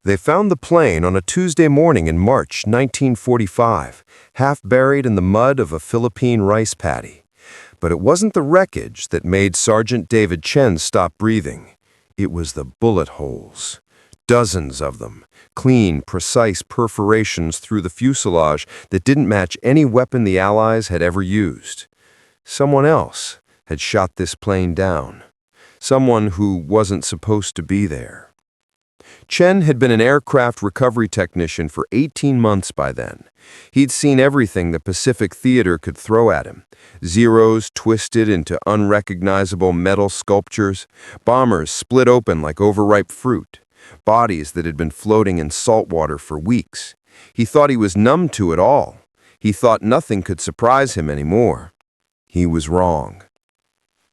They found the plane on a Tuesday morning in March 1945, half buried in the mud of a Philippine rice paddy. But it wasn't the wreckage that made Sergeant David Chen stop breathing. It was the bullet holes. Dozens of them, clean, precise perforations through the fuselage that didn't match any weapon the Allies had ever used. Someone else had shot this plane down. Someone who wasn't supposed to be there. Chen had been an aircraft recovery technician for 18 months by then. He'd seen everything the Pacific Theater could throw at him. Zeros twisted into unrecognizable metal sculptures, bombers split open like overripe fruit, bodies that had been floating in salt water for weeks. He thought he was numb to it all. He thought nothing could surprise him anymore. He was wrong.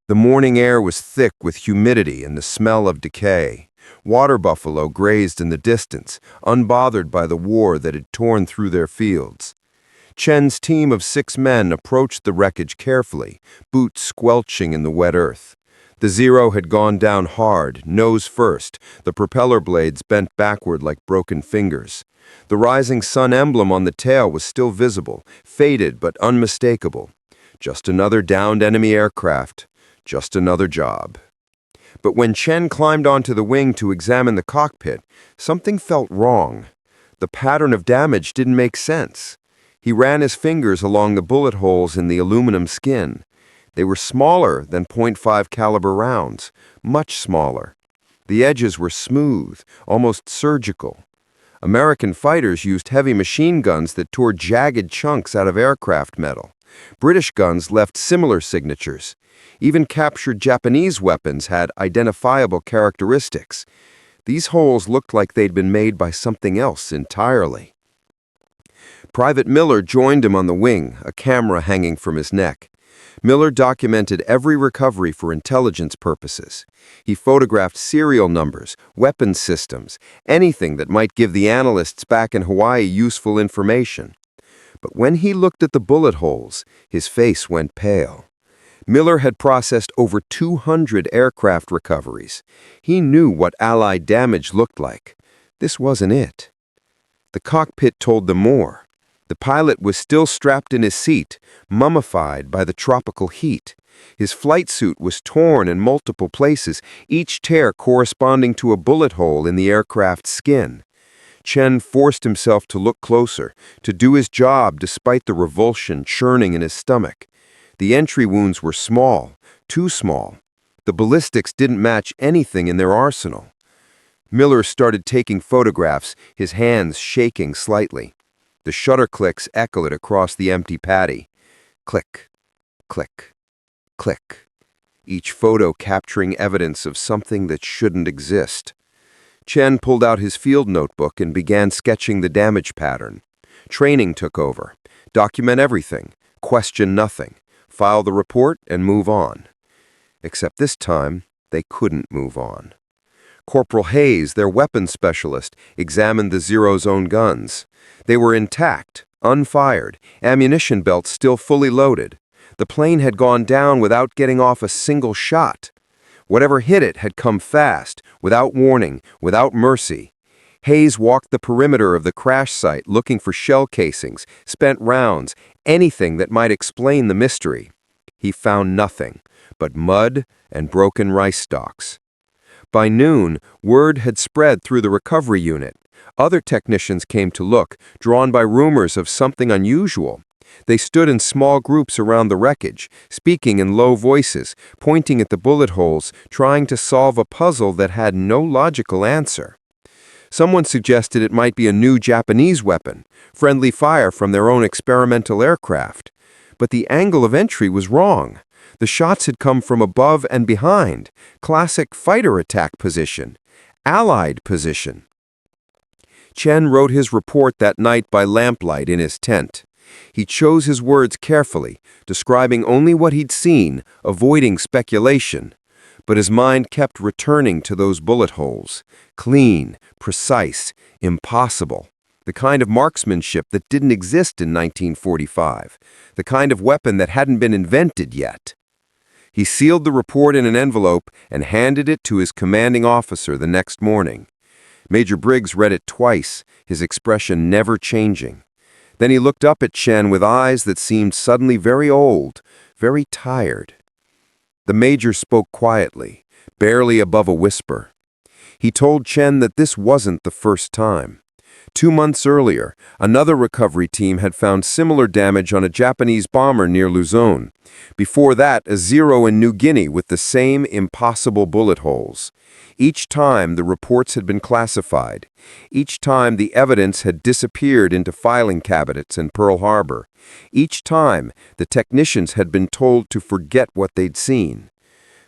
The morning air was thick with humidity and the smell of decay. Water buffalo grazed in the distance, unbothered by the war that had torn through their fields. Chen's team of 6 men approached the wreckage carefully, boots squelching in the wet earth. The Zero had gone down hard, nose first, the propeller blades bent backward like broken fingers. The rising sun emblem on the tail was still visible, faded but unmistakable. Just another downed enemy aircraft, just another job. But when Chen climbed onto the wing to examine the cockpit, something felt wrong. The pattern of damage didn't make sense. He ran his fingers along the bullet holes in the aluminum skin. They were smaller than .5 caliber rounds, much smaller. The edges were smooth, almost surgical. American fighters used heavy machine guns that tore jagged chunks out of aircraft metal. British guns left similar signatures. Even captured Japanese weapons had identifiable characteristics. These holes looked like they'd been made by something else entirely. Private Miller joined him on the wing, a camera hanging from his neck. Miller documented every recovery for intelligence purposes. He photographed serial numbers, weapons systems, anything that might give the analysts back in Hawaii useful information. But when he looked at the bullet holes, his face went pale. Miller had processed over 200 aircraft recoveries. He knew what Allied damage looked like. This wasn't it. The cockpit told them more. The pilot was still strapped in his seat, mummified by the tropical heat. His flight suit was torn in multiple places, each tear corresponding to a bullet hole in the aircraft's skin. Chen forced himself to look closer, to do his job despite the revulsion churning in his stomach. The entry wounds were small, too small. The ballistics didn't match anything in their arsenal. Miller started taking photographs, his hands shaking slightly. The shutter clicks echoed across the empty paddy. Click, click, click. Each photo capturing evidence of something that shouldn't exist. Chen pulled out his field notebook and began sketching the damage pattern. Training took over. Document everything, question nothing. File the report and move on. Except this time, they couldn't move on. Corporal Hayes, their weapons specialist, examined the Zero's own guns. They were intact, unfired, ammunition belts still fully loaded. The plane had gone down without getting off a single shot. Whatever hit it had come fast, without warning, without mercy. Hayes walked the perimeter of the crash site looking for shell casings, spent rounds, anything that might explain the mystery. He found nothing but mud and broken rice stalks. By noon, word had spread through the recovery unit. Other technicians came to look, drawn by rumors of something unusual. They stood in small groups around the wreckage, speaking in low voices, pointing at the bullet holes, trying to solve a puzzle that had no logical answer. Someone suggested it might be a new Japanese weapon, friendly fire from their own experimental aircraft. But the angle of entry was wrong. The shots had come from above and behind, classic fighter attack position, Allied position. Chen wrote his report that night by lamplight in his tent. He chose his words carefully, describing only what he'd seen, avoiding speculation. But his mind kept returning to those bullet holes. Clean, precise, impossible. The kind of marksmanship that didn't exist in 1945. The kind of weapon that hadn't been invented yet. He sealed the report in an envelope and handed it to his commanding officer the next morning. Major Briggs read it twice, his expression never changing. Then he looked up at Chen with eyes that seemed suddenly very old, very tired. The major spoke quietly, barely above a whisper. He told Chen that this wasn't the first time. 2 months earlier, another recovery team had found similar damage on a Japanese bomber near Luzon. Before that, a Zero in New Guinea with the same impossible bullet holes. Each time, the reports had been classified. Each time, the evidence had disappeared into filing cabinets in Pearl Harbor. Each time, the technicians had been told to forget what they'd seen.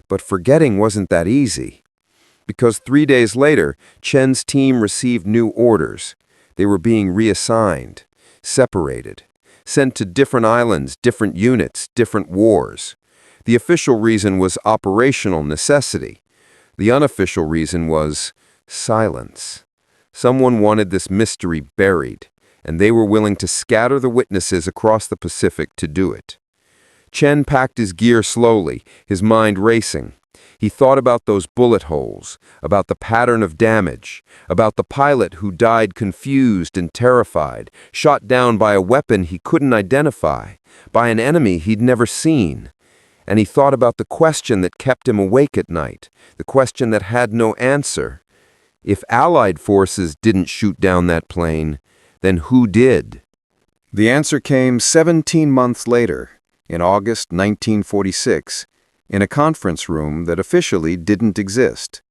But forgetting wasn't that easy. Because 3 days later, Chen's team received new orders. They were being reassigned, separated, sent to different islands, different units, different wars. The official reason was operational necessity. The unofficial reason was silence. Someone wanted this mystery buried, and they were willing to scatter the witnesses across the Pacific to do it. Chen packed his gear slowly, his mind racing. He thought about those bullet holes, about the pattern of damage, about the pilot who died confused and terrified, shot down by a weapon he couldn't identify, by an enemy he'd never seen. And he thought about the question that kept him awake at night, the question that had no answer. If Allied forces didn't shoot down that plane, then who did? The answer came 17 months later, in August 1946, in a conference room that officially didn't exist.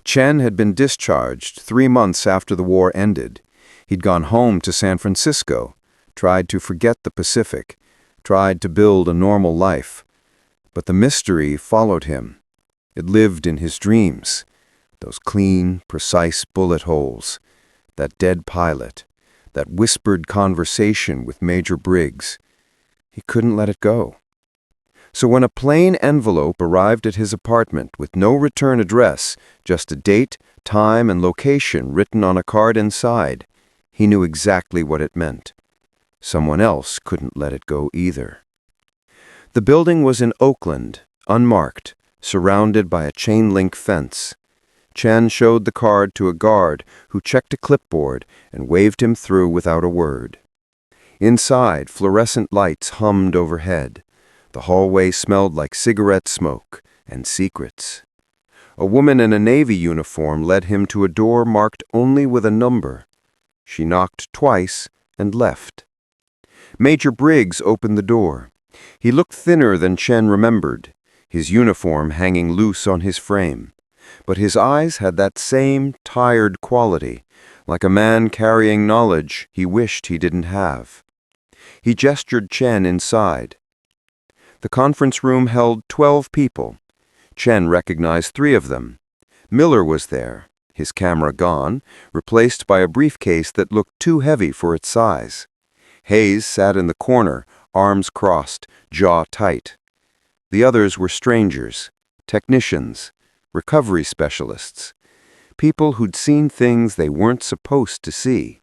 Chen had been discharged 3 months after the war ended. He'd gone home to San Francisco, tried to forget the Pacific, tried to build a normal life. But the mystery followed him. It lived in his dreams. Those clean, precise bullet holes, that dead pilot, that whispered conversation with Major Briggs. He couldn't let it go. So when a plain envelope arrived at his apartment with no return address, just a date, time, and location written on a card inside, he knew exactly what it meant. Someone else couldn't let it go either. The building was in Oakland, unmarked, surrounded by a chain-link fence. Chen showed the card to a guard who checked a clipboard and waved him through without a word. Inside, fluorescent lights hummed overhead. The hallway smelled like cigarette smoke and secrets. A woman in a Navy uniform led him to a door marked only with a number. She knocked twice and left. Major Briggs opened the door. He looked thinner than Chen remembered, his uniform hanging loose on his frame. But his eyes had that same tired quality, like a man carrying knowledge he wished he didn't have. He gestured Chen inside. The conference room held 12 people. Chen recognized 3 of them. Miller was there, his camera gone, replaced by a briefcase that looked too heavy for its size. Hayes sat in the corner, arms crossed, jaw tight. The others were strangers, technicians, recovery specialists, people who'd seen things they weren't supposed to see.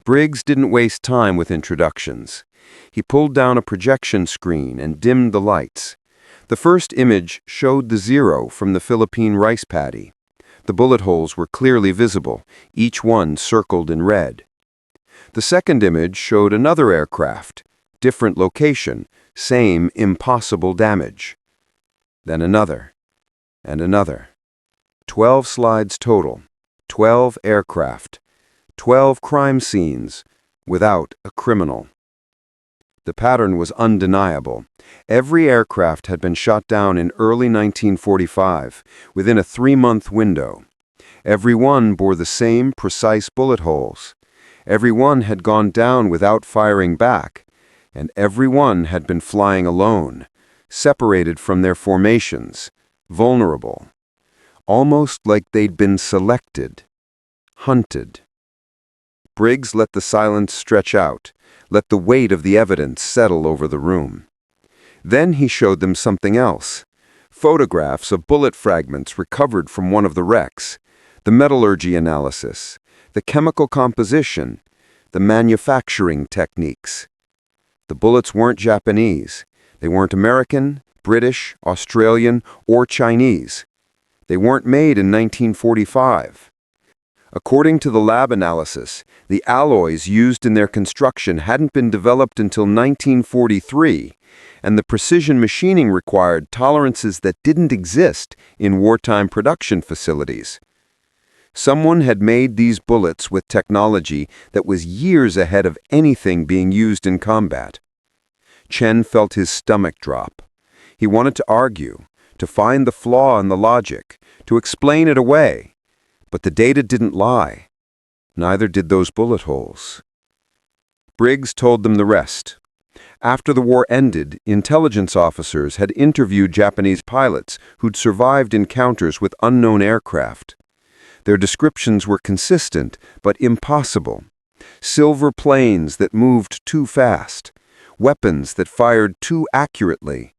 Briggs didn't waste time with introductions. He pulled down a projection screen and dimmed the lights. The first image showed the Zero from the Philippine rice paddy. The bullet holes were clearly visible, each one circled in red. The second image showed another aircraft, different location, same impossible damage. Then another, and another. 12 slides total, 12 aircraft, 12 crime scenes, without a criminal. The pattern was undeniable. Every aircraft had been shot down in early 1945, within a 3-month window. Every one bore the same precise bullet holes. Every one had gone down without firing back, and every one had been flying alone, separated from their formations, vulnerable, almost like they'd been selected, hunted. Briggs let the silence stretch out, let the weight of the evidence settle over the room. Then he showed them something else, photographs of bullet fragments recovered from one of the wrecks, the metallurgy analysis, the chemical composition, the manufacturing techniques. The bullets weren't Japanese. They weren't American, British, Australian, or Chinese. They weren't made in 1945. According to the lab analysis, the alloys used in their construction hadn't been developed until 1943, and the precision machining required tolerances that didn't exist in wartime production facilities. Someone had made these bullets with technology that was years ahead of anything being used in combat. Chen felt his stomach drop. He wanted to argue, to find the flaw in the logic, to explain it away. But the data didn't lie. Neither did those bullet holes. Briggs told them the rest. After the war ended, intelligence officers had interviewed Japanese pilots who'd survived encounters with unknown aircraft. Their descriptions were consistent, but impossible. Silver planes that moved too fast, weapons that fired too accurately,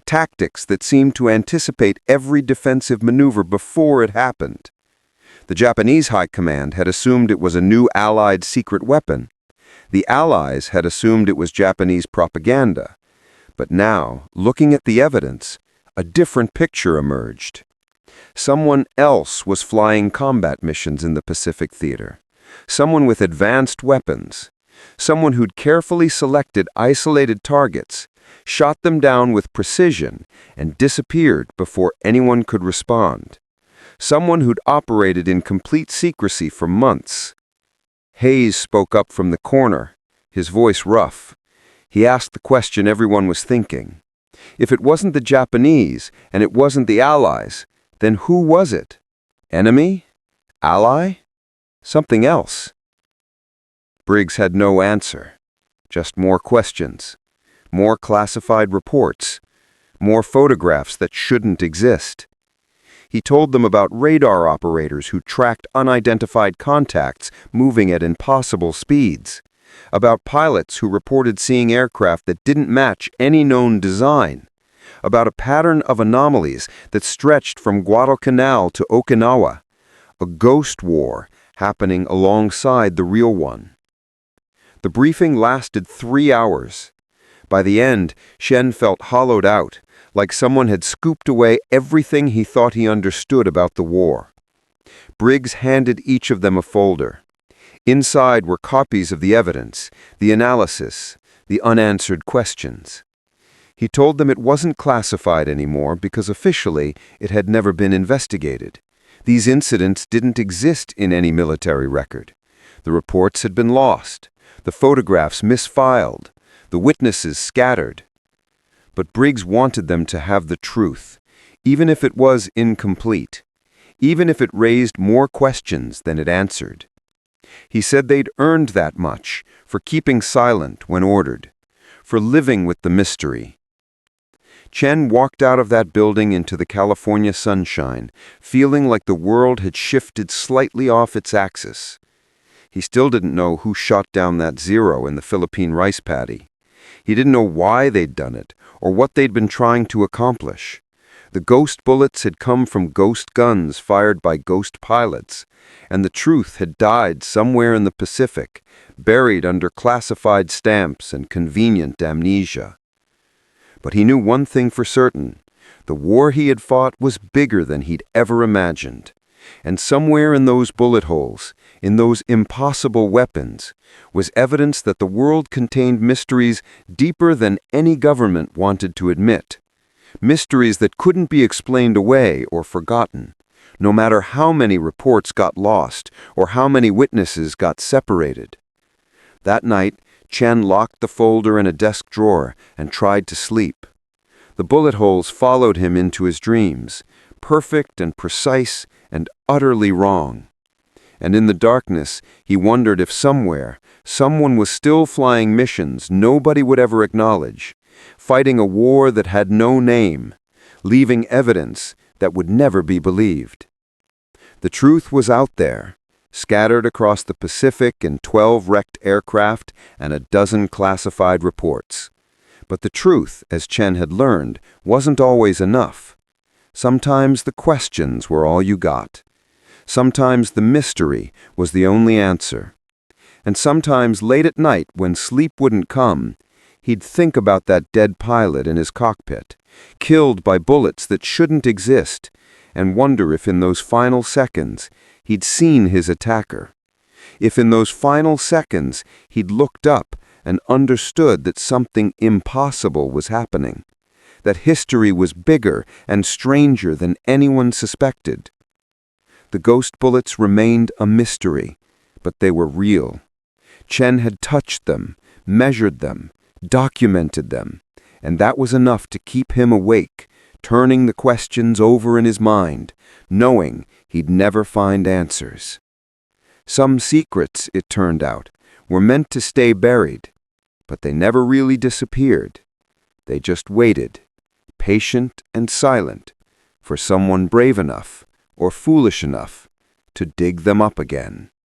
tactics that seemed to anticipate every defensive maneuver before it happened. The Japanese High Command had assumed it was a new Allied secret weapon. The Allies had assumed it was Japanese propaganda. But now, looking at the evidence, a different picture emerged. Someone else was flying combat missions in the Pacific Theater. Someone with advanced weapons. Someone who'd carefully selected isolated targets, shot them down with precision, and disappeared before anyone could respond. Someone who'd operated in complete secrecy for months. Hayes spoke up from the corner, his voice rough. He asked the question everyone was thinking. If it wasn't the Japanese, and it wasn't the Allies, then who was it? Enemy? Ally? Something else? Briggs had no answer. Just more questions. More classified reports. More photographs that shouldn't exist. He told them about radar operators who tracked unidentified contacts moving at impossible speeds. About pilots who reported seeing aircraft that didn't match any known design. About a pattern of anomalies that stretched from Guadalcanal to Okinawa. A ghost war happening alongside the real one. The briefing lasted 3 hours. By the end, Chen felt hollowed out, like someone had scooped away everything he thought he understood about the war. Briggs handed each of them a folder. Inside were copies of the evidence, the analysis, the unanswered questions. He told them it wasn't classified anymore because officially it had never been investigated. These incidents didn't exist in any military record. The reports had been lost, the photographs misfiled, the witnesses scattered. But Briggs wanted them to have the truth, even if it was incomplete, even if it raised more questions than it answered. He said they'd earned that much for keeping silent when ordered, for living with the mystery. Chen walked out of that building into the California sunshine, feeling like the world had shifted slightly off its axis. He still didn't know who shot down that Zero in the Philippine rice paddy. He didn't know why they'd done it, or what they'd been trying to accomplish. The ghost bullets had come from ghost guns fired by ghost pilots, and the truth had died somewhere in the Pacific, buried under classified stamps and convenient amnesia. But he knew one thing for certain. The war he had fought was bigger than he'd ever imagined. And somewhere in those bullet holes, in those impossible weapons, was evidence that the world contained mysteries deeper than any government wanted to admit. Mysteries that couldn't be explained away or forgotten, no matter how many reports got lost or how many witnesses got separated. That night, Chen locked the folder in a desk drawer and tried to sleep. The bullet holes followed him into his dreams, perfect and precise and utterly wrong. And in the darkness, he wondered if somewhere, someone was still flying missions nobody would ever acknowledge, fighting a war that had no name, leaving evidence that would never be believed. The truth was out there, scattered across the Pacific in 12 wrecked aircraft and a dozen classified reports. But the truth, as Chen had learned, wasn't always enough. Sometimes the questions were all you got. Sometimes the mystery was the only answer. And sometimes late at night, when sleep wouldn't come, he'd think about that dead pilot in his cockpit, killed by bullets that shouldn't exist, and wonder if in those final seconds he'd seen his attacker. If in those final seconds he'd looked up and understood that something impossible was happening, that history was bigger and stranger than anyone suspected. The ghost bullets remained a mystery, but they were real. Chen had touched them, measured them, documented them, and that was enough to keep him awake, turning the questions over in his mind, knowing he'd never find answers. Some secrets, it turned out, were meant to stay buried, but they never really disappeared. They just waited, patient and silent, for someone brave enough or foolish enough to dig them up again.